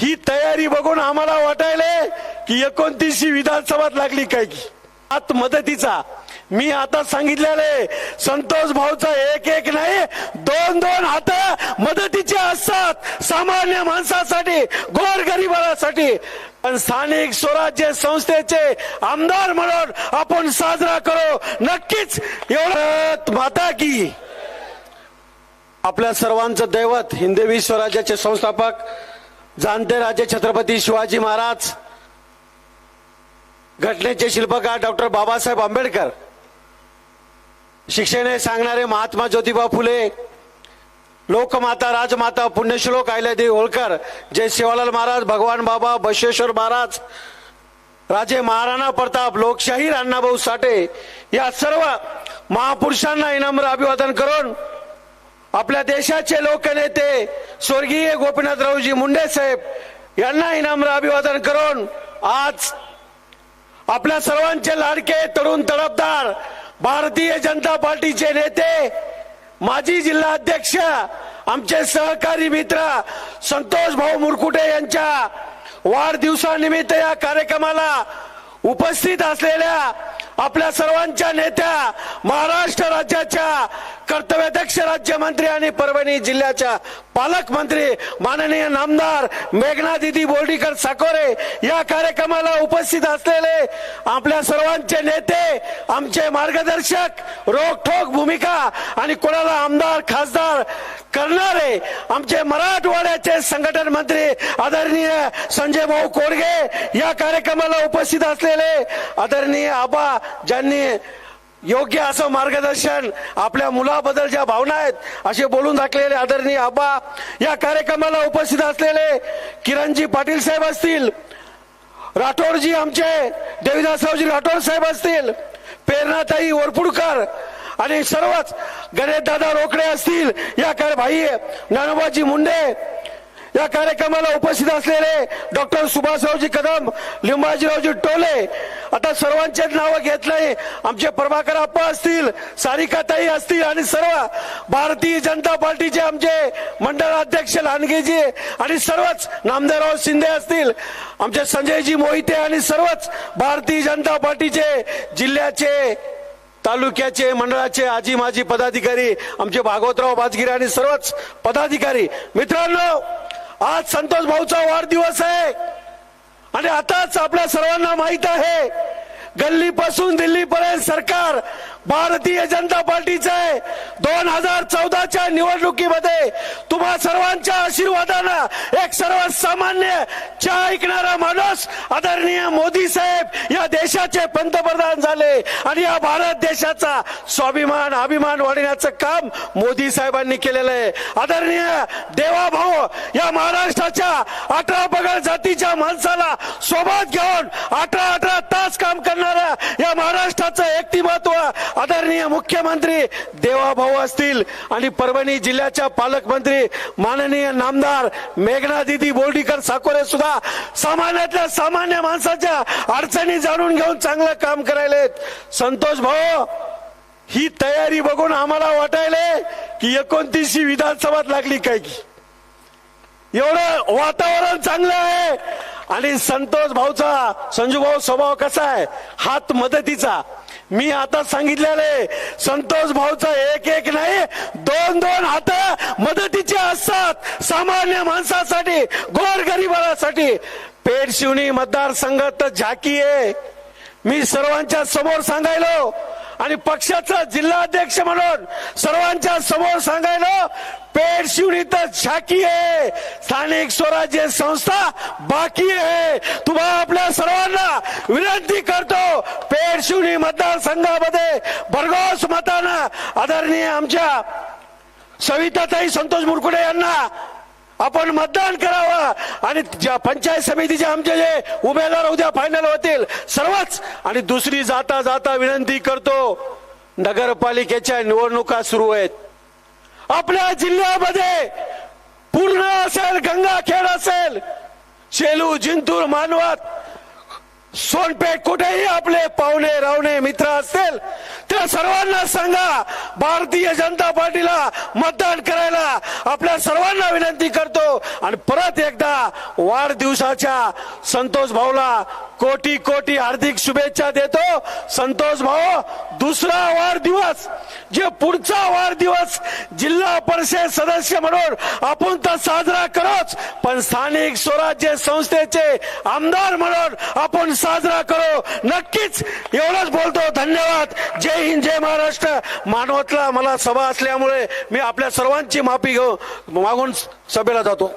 ही तयारी बघून आम्हाला वाटायले की 29वी विधानसभात लागली काय की हात मदतीचा। मी आता सांगितलेले संतोष भाऊचा एक एक नाही दोन दोन हात मदतीचे असतात सामान्य माणसासाठी गोरगरिबासाठी। पण स्थानिक स्वराज्य संस्थेचे आमदार म्हणून आपण साजरा करू नक्कीच। एवढं माता की आपल्या सर्वांचं दैवत हिंदवी स्वराज्याचे संस्थापक जाणते राजे छत्रपती शिवाजी महाराज, घटनेचे शिल्पकार डॉक्टर बाबासाहेब आंबेडकर, शिक्षणे सांगणारे महात्मा ज्योतिबा फुले, लोकमाता राजमाता पुण्यश्लोक अहिल्यादेवी होळकर, जय सेवालाल महाराज, भगवान बाबा बसवेश्वर महाराज, राजे महाराणा प्रताप, लोकशाहीर अण्णाभाऊ साठे या सर्व महापुरुषांना विनम्र अभिवादन करून आपल्या देशाचे लोकनेते स्वर्गीय गोपीनाथरावजी मुंडे साहेब यांना विनम्र अभिवादन करून आज आपल्या सर्वांचे लाडके तरुण तडफदार भारतीय जनता पार्टीचे नेते माजी जिल्हा अध्यक्ष आमचे सहकारी मित्र संतोष भाऊ मुरकुटे यांच्या वाढदिवसानिमित्त या कार्यक्रमाला उपस्थित असलेल्या आपल्या सर्वांच्या नेत्या, महाराष्ट्र राज्याच्या कर्तव्याध्यक्ष राज्यमंत्री आणि परभणी जिल्ह्याच्या पालकमंत्री माननीय नामदार मेघना दीदी बोर्डीकर साकोरे, या कार्यक्रमाला उपस्थित असलेले आपल्या सर्वांचे नेते, आमचे मार्गदर्शक, रोखठोक भूमिका आणि कोणाला आमदार खासदार करणारे आमचे मराठवाड्याचे संघटन मंत्री आदरणीय संजय भाऊ कोरगे, या कार्यक्रमाला उपस्थित असलेले आदरणीय आबा ज्यांनी योग्य असं मार्गदर्शन आपल्या मुलाबद्दल ज्या भावना आहेत असे बोलून दाखलेले आदरणीय आबा, या कार्यक्रमाला उपस्थित असलेले किरणजी पाटील साहेब असतील, राठोडजी आमचे देवीदासरावजी राठोड साहेब असतील, प्रेरणाताई वरपुडकर आणि सर्वच गणेशदादा रोकडे असतील, या भाई ज्ञानोबाजी मुंडे, या कार्यक्रमाला उपस्थित असलेले डॉक्टर सुभाषरावजी कदम, लिंबाजीरावजी टोले, आता सर्वांचे नाव घेत नाही, आमचे प्रभाकर आप्पा असतील, सारिकाताई असतील आणि सर्व भारतीय जनता पार्टीचे आमचे मंडळ अध्यक्ष लांडगेजी आणि सर्वच नामदेवराव शिंदे असतील, आमचे संजयजी मोहिते आणि सर्वच भारतीय जनता पार्टीचे जिल्ह्याचे तालुक्याचे मंडळाचे आजी माजी पदाधिकारी, आमचे भागवतराव बाजगिरे आणि सर्वच पदाधिकारी मित्रांनो, आज संतोष भाऊचा वाढदिवस आहे आणि आताच आपल्या सर्वांना माहित आहे गल्लीपासून दिल्लीपर्यंत सरकार भारतीय जनता पार्टीचं आहे। 2014च्या निवडणुकीमध्ये तुम्हा सर्वांच्या आशीर्वादानं एक सर्वसामान्य चहा ऐकणारा माणूस आदरणीय मोदी साहेब या देशाचे पंतप्रधान झाले आणि या भारत देशाचा स्वाभिमान अभिमान वाढवण्याचं काम मोदी साहेबांनी केलेलं आहे। आदरणीय देवा भाऊ या महाराष्ट्राच्या 18 पगड जातीच्या माणसाला सोबत घेऊन 18 तास काम करणाऱ्या या महाराष्ट्राचं व्यक्तिमत्व आदरणीय मुख्यमंत्री देवाभाऊ असतील आणि परभणी जिल्ह्याच्या पालकमंत्री माननीय नामदार मेघना दीदी बोर्डीकर साकोरे सुद्धा सामान्यातल्या सामान्य माणसाच्या अडचणी जाणून घेऊन चांगलं काम करायलेत। संतोष भाऊ ही तयारी बघून आम्हाला वाटायले की 29वी विधानसभात लागली काय की एवढं वातावरण चांगलं आहे। आणि संतोष भाऊचा संजू भाऊ स्वभाव कसा आहे हात मदतीचा। मी आता सांगितलेले संतोष भाऊचा एक एक नाही दोन दोन हात मदतीचे असतात सामान्य माणसासाठी गोरगरिबासाठी। पेठशिवणी मतदारसंघात झाकी आहे, मी सर्वांच्या समोर सांगायलो आणि पक्षाचा जिल्हाध्यक्ष म्हणून सर्वांच्या समोर सांगायलो पेठशिवणीत झाकी आहे, स्थानिक स्वराज्य संस्था बाकी आहे। तुम्हाला आपल्या सर्वांना विनंती करतो पेठशिवणी मतदारसंघामध्ये भरघोस मतानं आदरणीय आमच्या सविताताई संतोष मुरकुटे यांना आपण मतदान करावं आणि ज्या पंचायत समितीचे आमचे जे उमेदवार उद्या फायनल होतील सर्वच। आणि दुसरी जाता जाता विनंती करतो नगरपालिकेच्या निवडणुका सुरू आहेत आपल्या जिल्ह्यामध्ये, पूर्ण असेल गंगाखेड असेल शेलू जिंतूर मानवत सोनपेठ कुठेही आपले पाहुणे रावणे मित्र असतील त्या सर्वांना सांगा भारतीय जनता पार्टीला मतदान करायला आपल्या सर्वांना विनंती करतो आणि परत एकदा वाढदिवसाच्या संतोष भाऊला कोटी कोटी हार्दिक शुभेच्छा देतो. संतोष भाऊ, दुसरा वाढदिवस जे पुढचा वाढदिवस जिल्हा परिषद सदस्य म्हणून आपण तर साजरा करूच, पण स्थानिक स्वराज्य संस्थेचे आमदार म्हणून आपण साजरा करू. नक्कीच एवढंच बोलतो. धन्यवाद. जय हिंद, जय महाराष्ट्र. मानवतला मला सभा असल्यामुळे मी आपल्या सर्वांची माफी मागून सभेला जातो.